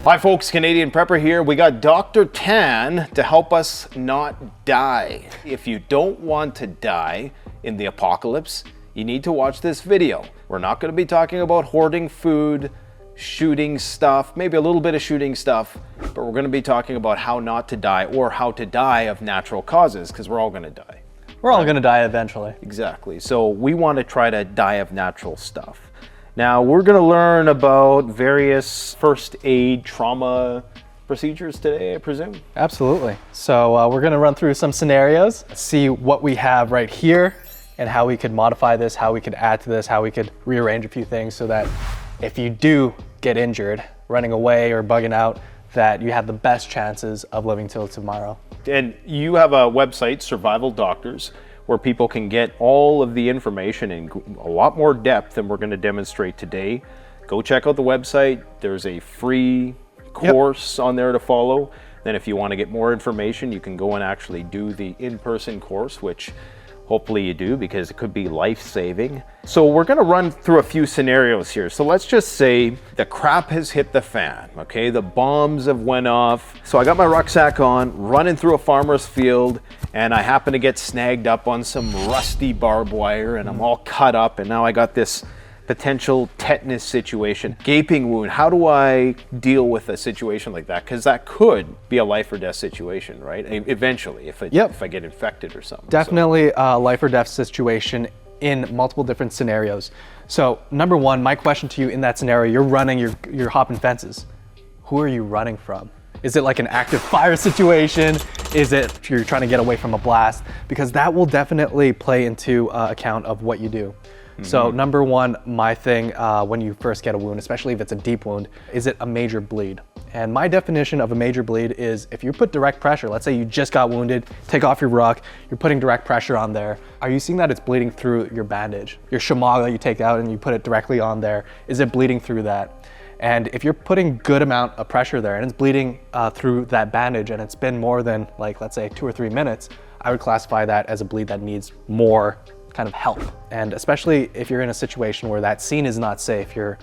Hi folks, Canadian Prepper here. We got Dr. Tan to help us not die. If you don't want to die in the apocalypse, you need to watch this video. We're not going to be talking about hoarding food, shooting stuff, maybe a little bit of shooting stuff, but we're going to be talking about how not to die or how to die of natural causes, because we're all going to die. We're all going to die eventually. Exactly. So we want to try to die of natural stuff. Now, we're going to learn about various first aid trauma procedures today, I presume? Absolutely. So we're going to run through some scenarios, see what we have right here, and how we could modify this, how we could add to this, how we could rearrange a few things so that if you do get injured, running away or bugging out, that you have the best chances of living till tomorrow. And you have a website, Survival Doctors, where people can get all of the information in a lot more depth than we're going to demonstrate today. Go check out the website. There's a free course on there to follow. Then if you want to get more information, you can go and actually do the in-person course, which hopefully you do because it could be life-saving. So we're going to run through a few scenarios here. So let's just say the crap has hit the fan, okay? The bombs have went off. So I got my rucksack on, running through a farmer's field, and I happen to get snagged up on some rusty barbed wire, and I'm all cut up, and now I got this potential tetanus situation, gaping wound. How do I deal with a situation like that? Because that could be a life or death situation, right? Eventually, if I get infected or something. Definitely a life or death situation in multiple different scenarios. So number one, my question to you in that scenario, you're running, you're hopping fences. Who are you running from? Is it like an active fire situation? Is it you're trying to get away from a blast? Because that will definitely play into account of what you do. So number one, my thing when you first get a wound, especially if it's a deep wound, is it a major bleed? And my definition of a major bleed is if you put direct pressure, let's say you just got wounded, take off your ruck, you're putting direct pressure on there. Are you seeing that it's bleeding through your bandage? Your shamag that you take out and you put it directly on there, is it bleeding through that? And if you're putting good amount of pressure there and it's bleeding through that bandage and it's been more than like, let's say 2 or 3 minutes, I would classify that as a bleed that needs more kind of help. And especially if you're in a situation where that scene is not safe, your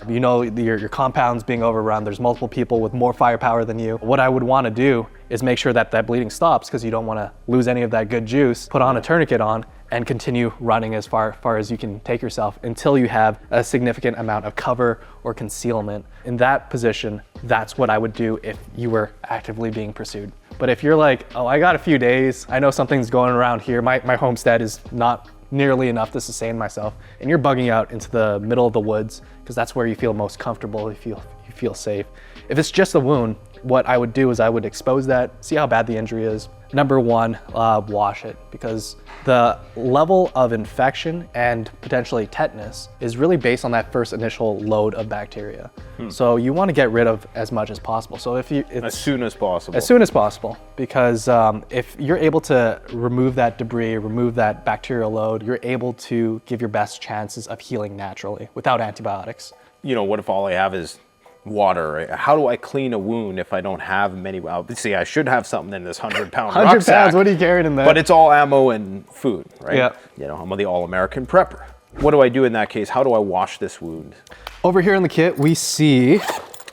compound's being overrun, there's multiple people with more firepower than you. What I would want to do is make sure that that bleeding stops because you don't want to lose any of that good juice. Put on a tourniquet on and continue running as far as you can take yourself until you have a significant amount of cover or concealment. In that position, that's what I would do if you were actively being pursued. But if you're like, oh, I got a few days, I know something's going around here, my homestead is not nearly enough to sustain myself, and you're bugging out into the middle of the woods because that's where you feel most comfortable, you feel safe. If it's just a wound, what I would do is I would expose that, see how bad the injury is. Number one, wash it, because the level of infection and potentially tetanus is really based on that first initial load of bacteria. So you want to get rid of as much as possible. So if you as soon as possible. As soon as possible, because if you're able to remove that debris, remove that bacterial load, you're able to give your best chances of healing naturally without antibiotics. You know, what if all I have is water? How do I clean a wound if I don't have many? Well, see, I should have something in this 100-pound 100 rucksack. pounds, what are you carrying in there? But it's all ammo and food, right? Yeah. You know, I'm the all-American prepper. What do I do in that case? How do I wash this wound? Over here in the kit, we see...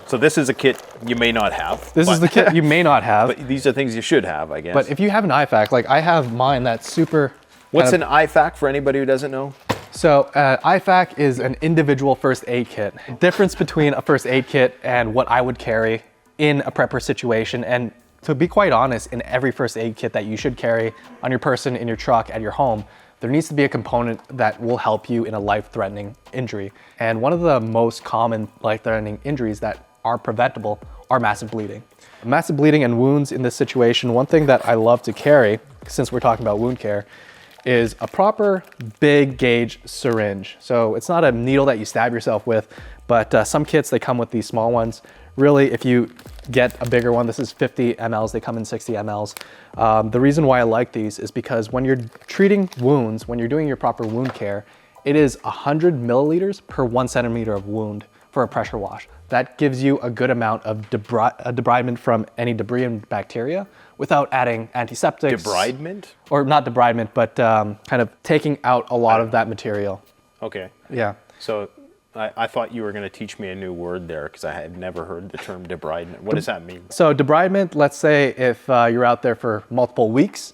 So this is a kit you may not have. This is the kit you may not have. But these are things you should have, I guess. But if you have an IFAC, like I have mine that's super... What's an IFAC for anybody who doesn't know? So IFAC is an individual first aid kit. The difference between a first aid kit and what I would carry in a prepper situation, and to be quite honest, in every first aid kit that you should carry on your person, in your truck, at your home, there needs to be a component that will help you in a life-threatening injury. And one of the most common life-threatening injuries that are preventable are massive bleeding. Massive bleeding and wounds in this situation, one thing that I love to carry, since we're talking about wound care, is a proper big gauge syringe. So it's not a needle that you stab yourself with, but some kits, they come with these small ones. Really, if you get a bigger one, this is 50 mLs, they come in 60 mLs. The reason why I like these is because when you're treating wounds, when you're doing your proper wound care, it is 100 milliliters per 1 centimeter of wound for a pressure wash. That gives you a good amount of debridement from any debris and bacteria without adding antiseptics. Debridement? Or not debridement, but kind of taking out a lot of that material. Okay. Yeah. So I thought you were going to teach me a new word there because I had never heard the term debridement. What does that mean? So debridement, let's say if you're out there for multiple weeks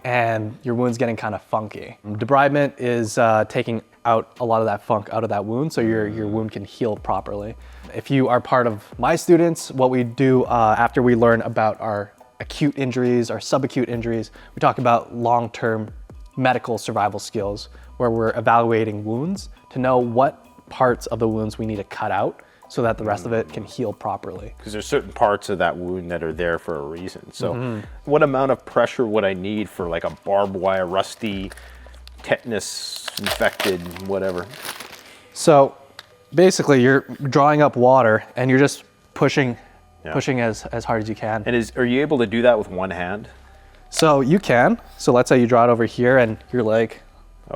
and your wound's getting kind of funky. Debridement is taking out a lot of that funk out of that wound so your wound can heal properly. If you are part of my students, what we do after we learn about our acute injuries, our subacute injuries, we talk about long-term medical survival skills where we're evaluating wounds to know what parts of the wounds we need to cut out so that the rest of it can heal properly. Because there's certain parts of that wound that are there for a reason. So what amount of pressure would I need for like a barbed wire, rusty, tetanus infected, whatever? So basically you're drawing up water and you're just pushing as hard as you can. And are you able to do that with one hand? So you can. So let's say you draw it over here and your leg,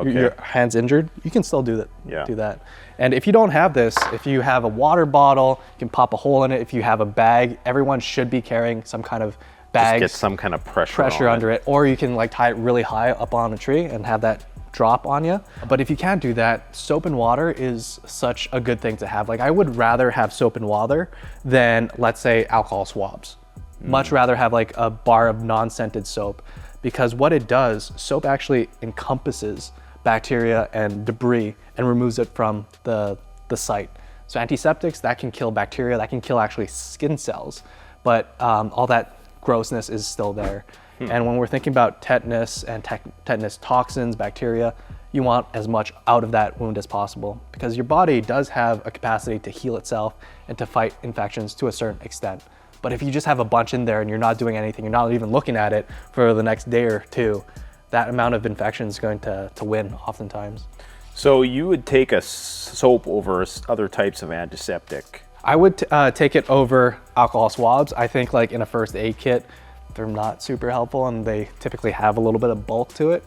your hand's injured, you can still do that. Yeah. Do that. And if you don't have this, if you have a water bottle, you can pop a hole in it. If you have a bag, everyone should be carrying some kind of bag. Just get some kind of pressure under it. Or you can like tie it really high up on a tree and have that drop on you. But if you can't do that, soap and water is such a good thing to have. Like I would rather have soap and water than, let's say, alcohol swabs. Much rather have like a bar of non-scented soap, because what it does, soap actually encompasses bacteria and debris and removes it from the site. So antiseptics, that can kill bacteria, that can kill actually skin cells, but all that grossness is still there. And when we're thinking about tetanus and tetanus toxins, bacteria, you want as much out of that wound as possible, because your body does have a capacity to heal itself and to fight infections to a certain extent. But if you just have a bunch in there and you're not doing anything, you're not even looking at it for the next day or two, that amount of infection is going to win oftentimes. So you would take a soap over other types of antiseptic? I would take it over alcohol swabs. I think like in a first aid kit, they're not super helpful and they typically have a little bit of bulk to it.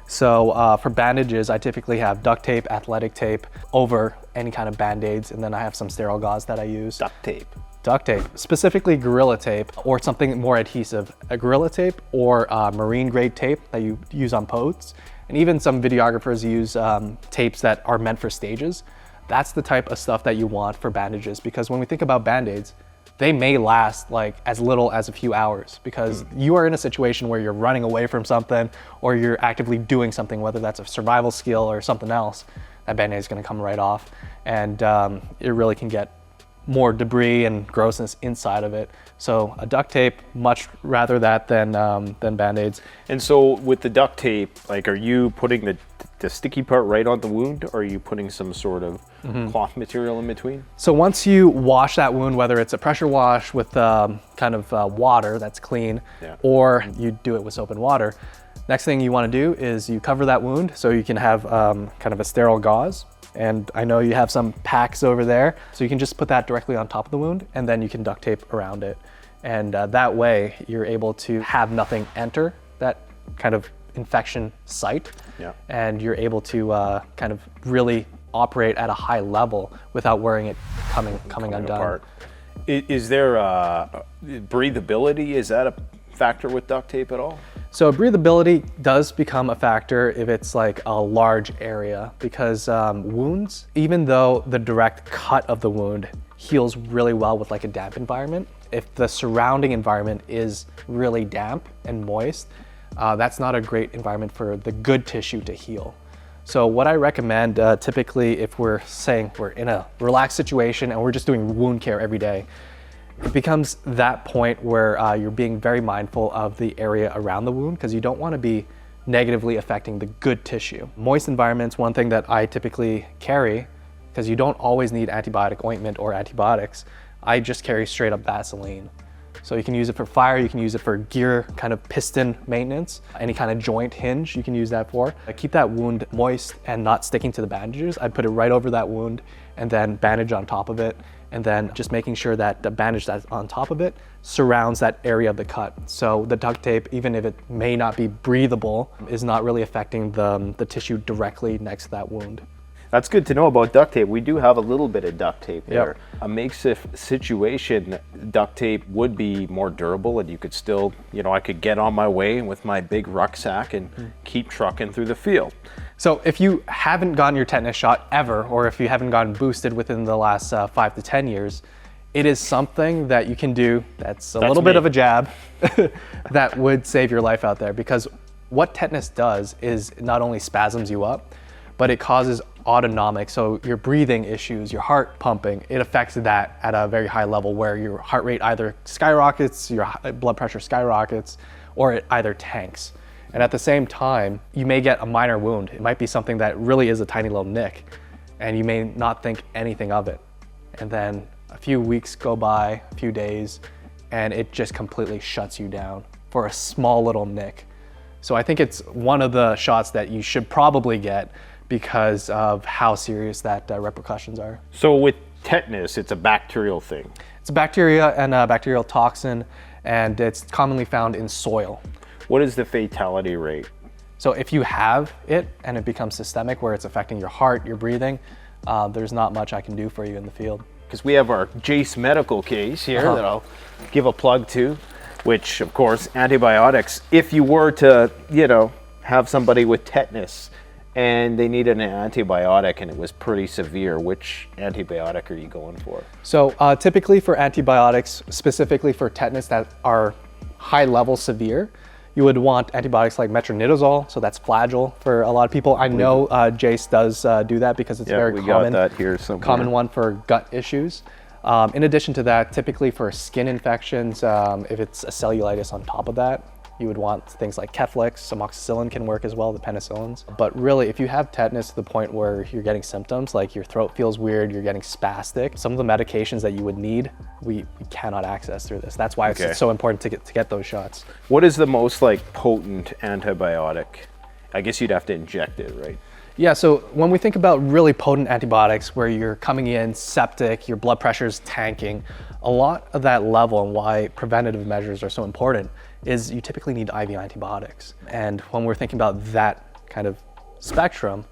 So for bandages, I typically have duct tape, athletic tape over any kind of band-aids, and then I have some sterile gauze that I use. Duct tape? Duct tape, specifically Gorilla Tape or something more adhesive. A Gorilla Tape or marine grade tape that you use on boats. And even some videographers use tapes that are meant for stages. That's the type of stuff that you want for bandages, because when we think about band-aids, they may last like as little as a few hours, because you are in a situation where you're running away from something or you're actively doing something, whether that's a survival skill or something else. That band-aid is gonna come right off, and it really can get more debris and grossness inside of it. So a duct tape, much rather that than band-aids. And so with the duct tape, like, are you putting the sticky part right on the wound, or are you putting some sort of cloth material in between? So once you wash that wound, whether it's a pressure wash with kind of water that's clean, or you do it with soap and water, next thing you want to do is you cover that wound so you can have kind of a sterile gauze. And I know you have some packs over there, so you can just put that directly on top of the wound, and then you can duct tape around it. And that way you're able to have nothing enter that kind of infection site, and you're able to kind of really operate at a high level without worrying it coming undone. Apart. Is there breathability? Is that a factor with duct tape at all? So breathability does become a factor if it's like a large area, because wounds, even though the direct cut of the wound heals really well with like a damp environment, if the surrounding environment is really damp and moist, that's not a great environment for the good tissue to heal. So what I recommend typically, if we're saying we're in a relaxed situation and we're just doing wound care every day, it becomes that point where you're being very mindful of the area around the wound, because you don't want to be negatively affecting the good tissue. Moist environments, one thing that I typically carry, because you don't always need antibiotic ointment or antibiotics, I just carry straight up Vaseline. So you can use it for fire, you can use it for gear kind of piston maintenance, any kind of joint hinge you can use that for. Keep that wound moist and not sticking to the bandages. I'd put it right over that wound and then bandage on top of it, and then just making sure that the bandage that's on top of it surrounds that area of the cut. So the duct tape, even if it may not be breathable, is not really affecting the tissue directly next to that wound. That's good to know about duct tape. We do have a little bit of duct tape there. A makeshift situation, duct tape would be more durable, and you could still, I could get on my way with my big rucksack and keep trucking through the field. So if you haven't gotten your tetanus shot ever, or if you haven't gotten boosted within the last 5 to 10 years, it is something that you can do that's a little bit of a jab that would save your life out there. Because what tetanus does is not only spasms you up, but it causes autonomic, so your breathing issues, your heart pumping, it affects that at a very high level where your heart rate either skyrockets, your blood pressure skyrockets, or it either tanks. And at the same time, you may get a minor wound. It might be something that really is a tiny little nick, and you may not think anything of it. And then a few weeks go by, a few days, and it just completely shuts you down for a small little nick. So I think it's one of the shots that you should probably get because of how serious that repercussions are. So with tetanus, it's a bacterial thing. It's a bacteria and a bacterial toxin, and it's commonly found in soil. What is the fatality rate? So if you have it and it becomes systemic where it's affecting your heart, your breathing, there's not much I can do for you in the field. Because we have our Jace medical case here that I'll give a plug to, which of course, antibiotics, if you were to, have somebody with tetanus and they needed an antibiotic and it was pretty severe, which antibiotic are you going for? So typically for antibiotics, specifically for tetanus that are high level severe, you would want antibiotics like metronidazole, so that's Flagyl for a lot of people. I know Jace does do that because it's very common. Got that here somewhere. Common one for gut issues. In addition to that, typically for skin infections, if it's a cellulitis on top of that, you would want things like Keflex. Amoxicillin can work as well, the penicillins. But really, if you have tetanus to the point where you're getting symptoms, like your throat feels weird, you're getting spastic, some of the medications that you would need, we cannot access through this. That's why it's so important to get those shots. What is the most potent antibiotic? I guess you'd have to inject it, right? Yeah, so when we think about really potent antibiotics where you're coming in septic, your blood pressure's tanking, a lot of that level and why preventative measures are so important is you typically need IV antibiotics. And when we're thinking about that kind of spectrum,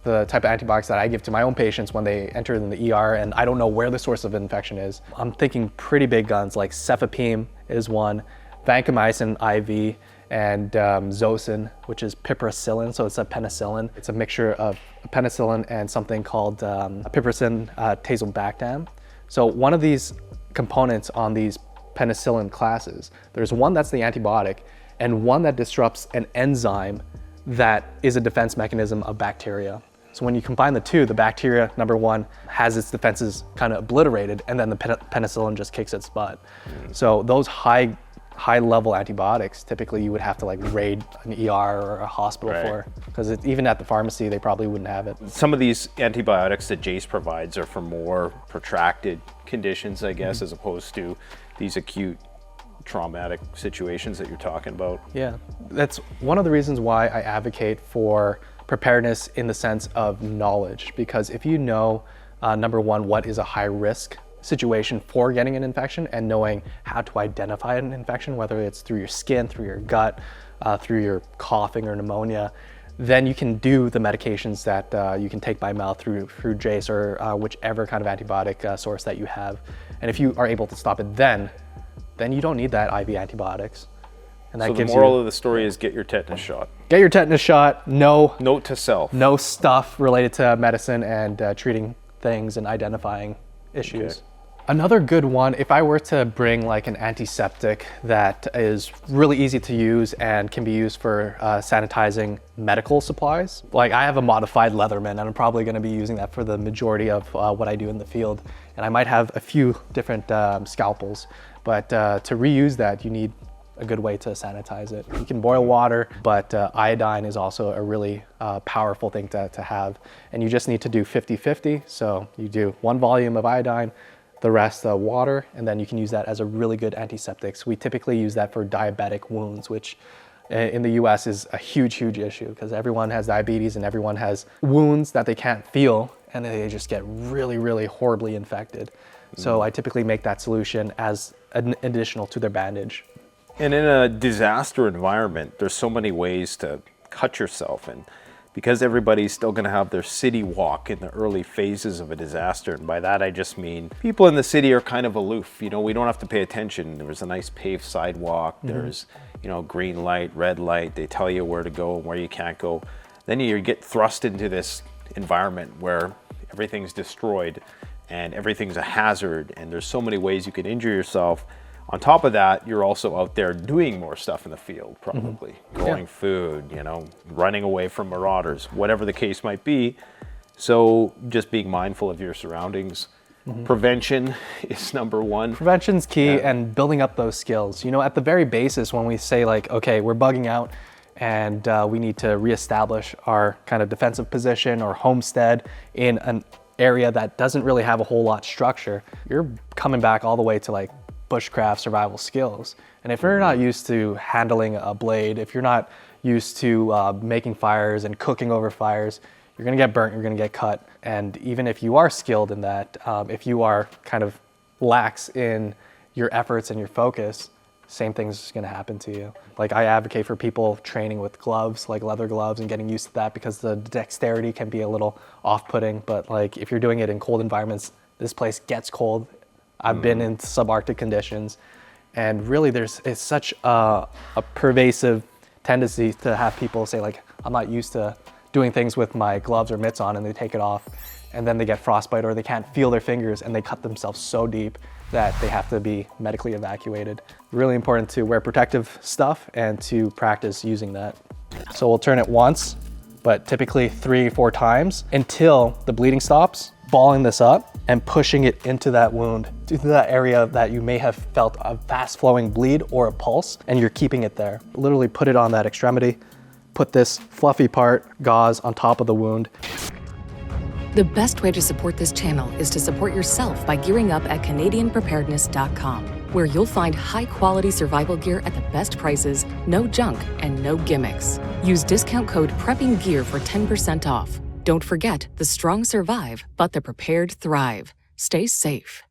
the type of antibiotics that I give to my own patients when they enter in the ER and I don't know where the source of infection is, I'm thinking pretty big guns like cefepime is one, vancomycin IV, and Zosyn, which is piperacillin, so it's a penicillin. It's a mixture of penicillin and something called piperacin tazobactam. So one of these components on these penicillin classes, there's one that's the antibiotic and one that disrupts an enzyme that is a defense mechanism of bacteria. So when you combine the two, the bacteria, number one, has its defenses kind of obliterated, and then the penicillin just kicks its butt. So those high level antibiotics, typically you would have to raid an ER or a hospital for, because even at the pharmacy, they probably wouldn't have it. Some of these antibiotics that Jace provides are for more protracted conditions, I guess, as opposed to these acute traumatic situations that you're talking about. Yeah, that's one of the reasons why I advocate for preparedness in the sense of knowledge, because if you know, number one, what is a high risk situation for getting an infection and knowing how to identify an infection, whether it's through your skin, through your gut, through your coughing or pneumonia, then you can do the medications that you can take by mouth through Jace or whichever kind of antibiotic source that you have. And if you are able to stop it then you don't need that IV antibiotics. And that so the moral of the story is get your tetanus shot. Get your tetanus shot. Note to self. No stuff related to medicine and treating things and identifying issues. Okay. Another good one, if I were to bring an antiseptic that is really easy to use and can be used for sanitizing medical supplies, I have a modified Leatherman and I'm probably going to be using that for the majority of what I do in the field. And I might have a few different scalpels, but to reuse that, you need a good way to sanitize it. You can boil water, but iodine is also a really powerful thing to have. And you just need to do 50-50. So you do 1 volume of iodine, the rest water, and then you can use that as a really good antiseptic. We typically use that for diabetic wounds, which in the US is a huge issue because everyone has diabetes and everyone has wounds that they can't feel and they just get really horribly infected. So I typically make that solution as an additional to their bandage. And in a disaster environment, there's so many ways to cut yourself, and because everybody's still going to have their city walk in the early phases of a disaster, and by that I just mean people in the city are kind of aloof. We don't have to pay attention. There's a nice paved sidewalk. There's green light, red light. They tell you where to go and where you can't go. then you get thrust into this environment where everything's destroyed and everything's a hazard, and there's so many ways you could injure yourself. On top of that, you're also out there doing more stuff in the field, probably. Growing food, you know, running away from marauders, whatever the case might be. So just being mindful of your surroundings. Prevention is number one. Prevention's key, and building up those skills. You know, at the very basis, when we say like, okay, we're bugging out and we need to reestablish our kind of defensive position or homestead in an area that doesn't really have a whole lot of structure, you're coming back all the way to like bushcraft survival skills. And if you're not used to handling a blade, if you're not used to making fires and cooking over fires, you're gonna get burnt, you're gonna get cut. And even if you are skilled in that, if you are kind of lax in your efforts and your focus, same thing's gonna happen to you. Like, I advocate for people training with gloves, like leather gloves, and getting used to that, because the dexterity can be a little off-putting. But like, if you're doing it in cold environments, this place gets cold. I've been in subarctic conditions, and really it's such a pervasive tendency to have people say like, I'm not used to doing things with my gloves or mitts on, and they take it off and then they get frostbite, or they can't feel their fingers and they cut themselves so deep that they have to be medically evacuated. Really important to wear protective stuff and to practice using that. So we'll turn it once, but typically 3-4 times until the bleeding stops, balling this up and pushing it into that wound, to that area that you may have felt a fast flowing bleed or a pulse, and you're keeping it there. Literally put it on that extremity, put this fluffy part, gauze, on top of the wound. The best way to support this channel is to support yourself by gearing up at CanadianPreparedness.com, where you'll find high-quality survival gear at the best prices, no junk, and no gimmicks. Use discount code PREPPINGGEAR for 10% off. Don't forget, the strong survive, but the prepared thrive. Stay safe.